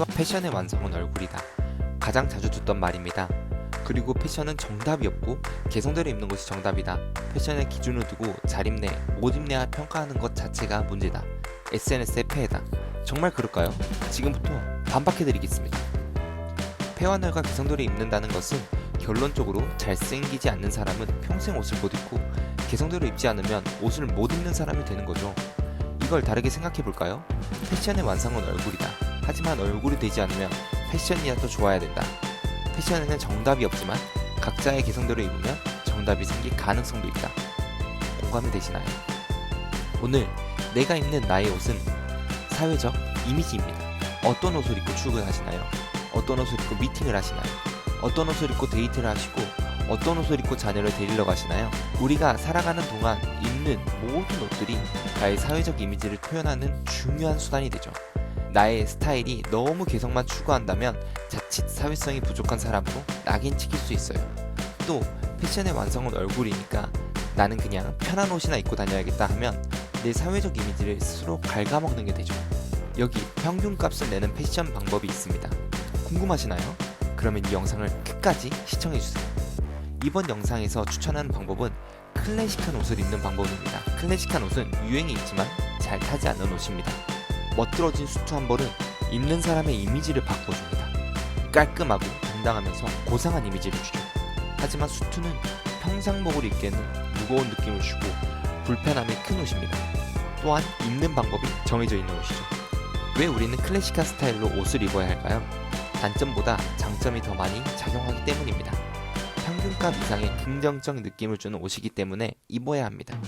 패션의 완성은 얼굴이다. 가장 자주 듣던 말입니다. 그리고 패션은 정답이 없고 개성대로 입는 것이 정답이다. 패션의 기준을 두고 잘 입네, 못 입네야 평가하는 것 자체가 문제다. SNS의 폐해다. 정말 그럴까요? 지금부터 반박해드리겠습니다. 폐와 널과 개성대로 입는다는 것은 결론적으로 잘생기지 않는 사람은 평생 옷을 못 입고 개성대로 입지 않으면 옷을 못 입는 사람이 되는 거죠. 이걸 다르게 생각해볼까요? 패션의 완성은 얼굴이다. 하지만 얼굴이 되지 않으면 패션이라도 좋아야 된다. 패션에는 정답이 없지만 각자의 개성대로 입으면 정답이 생길 가능성도 있다. 공감이 되시나요? 오늘 내가 입는 나의 옷은 사회적 이미지입니다. 어떤 옷을 입고 출근하시나요? 어떤 옷을 입고 미팅을 하시나요? 어떤 옷을 입고 데이트를 하시고 어떤 옷을 입고 자녀를 데리러 가시나요? 우리가 살아가는 동안 입는 모든 옷들이 나의 사회적 이미지를 표현하는 중요한 수단이 되죠. 나의 스타일이 너무 개성만 추구한다면 자칫 사회성이 부족한 사람으로 낙인 찍힐 수 있어요. 또 패션의 완성은 얼굴이니까 나는 그냥 편한 옷이나 입고 다녀야겠다 하면 내 사회적 이미지를 스스로 갉아먹는 게 되죠. 여기 평균값을 내는 패션 방법이 있습니다. 궁금하시나요? 그러면 이 영상을 끝까지 시청해주세요. 이번 영상에서 추천하는 방법은 클래식한 옷을 입는 방법입니다. 클래식한 옷은 유행이 있지만 잘 타지 않는 옷입니다. 멋들어진 수트 한 벌은 입는 사람의 이미지를 바꿔줍니다. 깔끔하고 당당하면서 고상한 이미지를 주죠. 하지만 수트는 평상복을 입기에는 무거운 느낌을 주고 불편함이 큰 옷입니다. 또한 입는 방법이 정해져 있는 옷이죠. 왜 우리는 클래식한 스타일로 옷을 입어야 할까요? 단점보다 장점이 더 많이 작용하기 때문입니다. 평균값 이상의 긍정적 느낌을 주는 옷이기 때문에 입어야 합니다.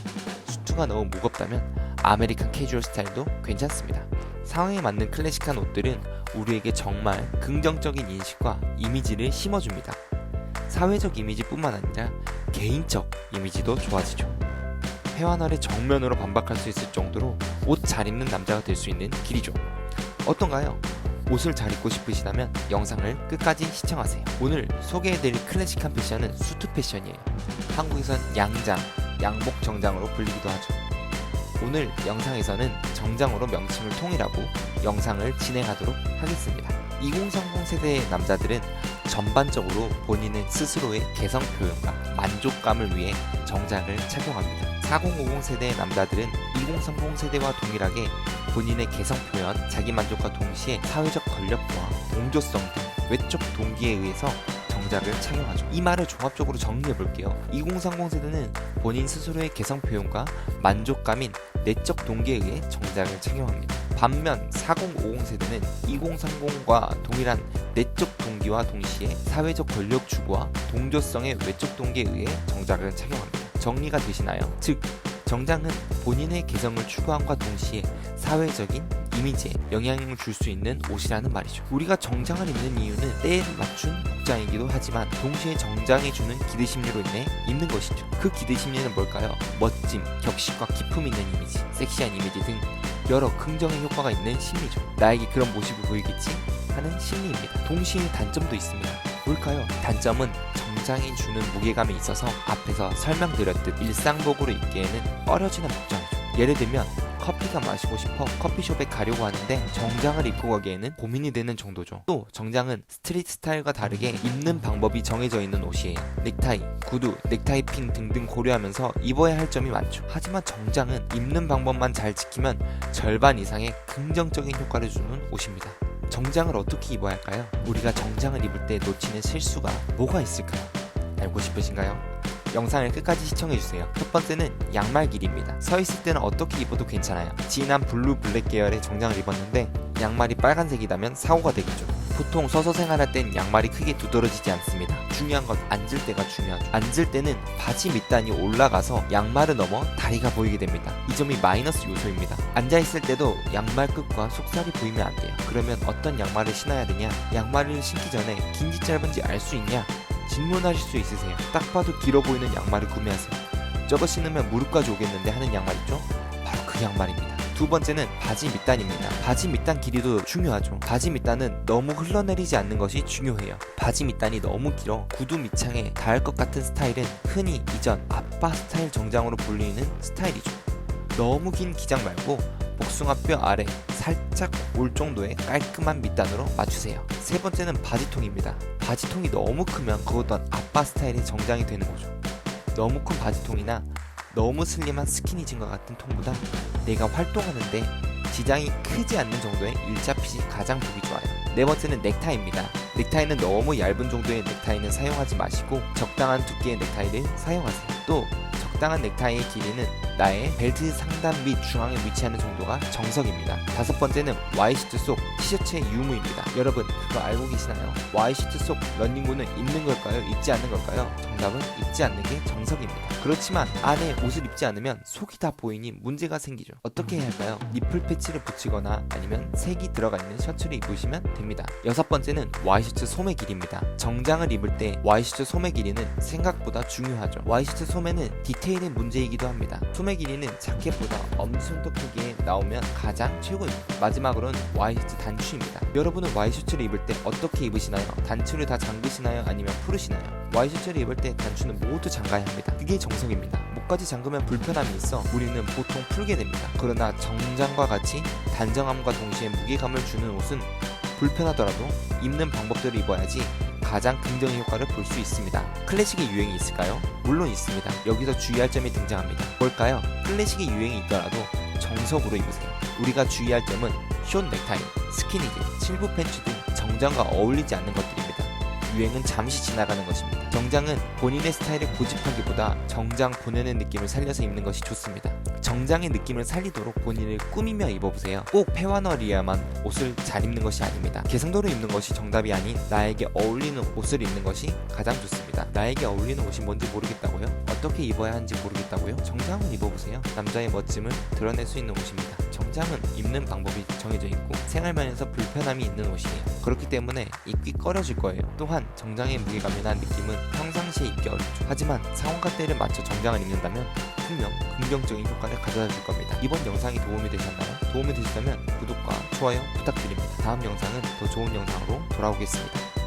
수트가 너무 무겁다면 아메리칸 캐주얼 스타일도 괜찮습니다. 상황에 맞는 클래식한 옷들은 우리에게 정말 긍정적인 인식과 이미지를 심어줍니다. 사회적 이미지뿐만 아니라 개인적 이미지도 좋아지죠. 회화널의 정면으로 반박할 수 있을 정도로 옷 잘 입는 남자가 될 수 있는 길이죠. 어떤가요? 옷을 잘 입고 싶으시다면 영상을 끝까지 시청하세요. 오늘 소개해드릴 클래식한 패션은 수트 패션이에요. 한국에선 양장, 양복 정장으로 불리기도 하죠. 오늘 영상에서는 정장으로 명칭을 통일하고 영상을 진행하도록 하겠습니다. 2030 세대의 남자들은 전반적으로 본인의 스스로의 개성 표현과 만족감을 위해 정장을 착용합니다. 4050 세대의 남자들은 2030 세대와 동일하게 본인의 개성 표현, 자기 만족과 동시에 사회적 권력과 동조성 등 외적 동기에 의해서 정장을 착용하죠. 이 말을 종합적으로 정리해볼게요. 2030 세대는 본인 스스로의 개성 표현과 만족감인 내적 동기에 의해 정장을 착용합니다. 반면 4050 세대는 2030과 동일한 내적 동기와 동시에 사회적 권력 추구와 동조성의 외적 동기에 의해 정장을 착용합니다. 정리가 되시나요? 즉, 정장은 본인의 개성을 추구함과 동시에 사회적인 이미지에 영향을 줄 수 있는 옷이라는 말이죠. 우리가 정장을 입는 이유는 때에 맞춘 복장이기도 하지만 동시에 정장이 주는 기대심리로 인해 입는 것이죠. 그 기대심리는 뭘까요? 멋짐, 격식과 기품 있는 이미지, 섹시한 이미지 등 여러 긍정의 효과가 있는 심리죠. 나에게 그런 모습이 보이겠지? 하는 심리입니다. 동시에 단점도 있습니다. 뭘까요? 단점은 정장이 주는 무게감에 있어서 앞에서 설명드렸듯 일상복으로 입기에는 꺼려지는 복장이죠. 예를 들면 커피가 마시고 싶어 커피숍에 가려고 하는데 정장을 입고 가기에는 고민이 되는 정도죠. 또 정장은 스트리트 스타일과 다르게 입는 방법이 정해져 있는 옷이에요. 넥타이, 구두, 넥타이 핀 등등 고려하면서 입어야 할 점이 많죠. 하지만 정장은 입는 방법만 잘 지키면 절반 이상의 긍정적인 효과를 주는 옷입니다. 정장을 어떻게 입어야 할까요? 우리가 정장을 입을 때 놓치는 실수가 뭐가 있을까요? 알고 싶으신가요? 영상을 끝까지 시청해주세요. 첫 번째는 양말 길이입니다. 서 있을 때는 어떻게 입어도 괜찮아요. 진한 블루 블랙 계열의 정장을 입었는데 양말이 빨간색이라면 사고가 되겠죠. 보통 서서 생활할 땐 양말이 크게 두드러지지 않습니다. 중요한 건 앉을 때가 중요하죠. 앉을 때는 바지 밑단이 올라가서 양말을 넘어 다리가 보이게 됩니다. 이 점이 마이너스 요소입니다. 앉아있을 때도 양말 끝과 속살이 보이면 안 돼요. 그러면 어떤 양말을 신어야 되냐? 양말을 신기 전에 긴지 짧은지 알 수 있냐? 질문하실 수 있으세요. 딱 봐도 길어 보이는 양말을 구매하세요. 저거 신으면 무릎까지 오겠는데 하는 양말 있죠? 바로 그 양말입니다. 두 번째는 바지 밑단입니다. 바지 밑단 길이도 중요하죠. 바지 밑단은 너무 흘러내리지 않는 것이 중요해요. 바지 밑단이 너무 길어 구두 밑창에 닿을 것 같은 스타일은 흔히 이전 아빠 스타일 정장으로 불리는 스타일이죠. 너무 긴 기장 말고 복숭아뼈 아래 살짝 올 정도의 깔끔한 밑단으로 맞추세요. 세 번째는 바지통입니다. 바지통이 너무 크면 그것도 아빠 스타일의 정장이 되는 거죠. 너무 큰 바지통이나 너무 슬림한 스키니진과 같은 통보다 내가 활동하는데 지장이 크지 않는 정도의 일자핏이 가장 보기 좋아요. 네 번째는 넥타이입니다. 넥타이는 너무 얇은 정도의 넥타이는 사용하지 마시고 적당한 두께의 넥타이를 사용하세요. 또 적당한 넥타이의 길이는 나의 벨트 상단 및 중앙에 위치하는 정도가 정석입니다. 다섯 번째는 와이셔츠 속 티셔츠의 유무입니다. 여러분 그거 알고 계시나요? 와이셔츠 속 러닝구는 입는 걸까요? 입지 않는 걸까요? 정답은 입지 않는 게 정석입니다. 그렇지만 안에 옷을 입지 않으면 속이 다 보이니 문제가 생기죠. 어떻게 해야 할까요? 니플 패치를 붙이거나 아니면 색이 들어가 있는 셔츠를 입으시면 됩니다. 여섯 번째는 와이셔츠 소매 길이입니다. 정장을 입을 때 와이셔츠 소매 길이는 생각보다 중요하죠. 와이셔츠 소매는 디테일의 문제이기도 합니다. 소매 길이는 자켓보다 엄청도 크게 나오면 가장 최고입니다. 마지막으로는 와이셔츠 단추입니다. 여러분은 와이셔츠를 입을 때 어떻게 입으시나요? 단추를 다 잠그시나요? 아니면 풀으시나요? 와이셔츠를 입을 때 단추는 모두 잠가야 합니다. 그게 정석입니다. 목까지 잠그면 불편함이 있어 우리는 보통 풀게 됩니다. 그러나 정장과 같이 단정함과 동시에 무게감을 주는 옷은 불편하더라도 입는 방법대로 입어야지 가장 긍정의 효과를 볼 수 있습니다. 클래식의 유행이 있을까요? 물론 있습니다. 여기서 주의할 점이 등장합니다. 뭘까요? 클래식의 유행이 있더라도 정석으로 입으세요. 우리가 주의할 점은 숏 넥타이, 스키니진, 칠부 팬츠 등 정장과 어울리지 않는 것들입니다. 유행은 잠시 지나가는 것입니다. 정장은 본인의 스타일을 고집하기보다 정장 본연의 느낌을 살려서 입는 것이 좋습니다. 정장의 느낌을 살리도록 본인을 꾸미며 입어보세요. 꼭 페와너리아만 옷을 잘 입는 것이 아닙니다. 개성도로 입는 것이 정답이 아닌 나에게 어울리는 옷을 입는 것이 가장 좋습니다. 나에게 어울리는 옷이 뭔지 모르겠다고요? 어떻게 입어야 하는지 모르겠다고요? 정장을 입어보세요. 남자의 멋짐을 드러낼 수 있는 옷입니다. 정장은 입는 방법이 정해져 있고 생활면에서 불편함이 있는 옷이에요. 그렇기 때문에 입기 꺼려질 거예요. 또한 정장의 무게감이나 느낌은 평상시에 입기 어렵죠. 하지만 상황과 때를 맞춰 정장을 입는다면 분명 긍정적인 효과를 가져다 줄 겁니다. 이번 영상이 도움이 되셨나요? 도움이 되셨다면 구독과 좋아요 부탁드립니다. 다음 영상은 더 좋은 영상으로 돌아오겠습니다.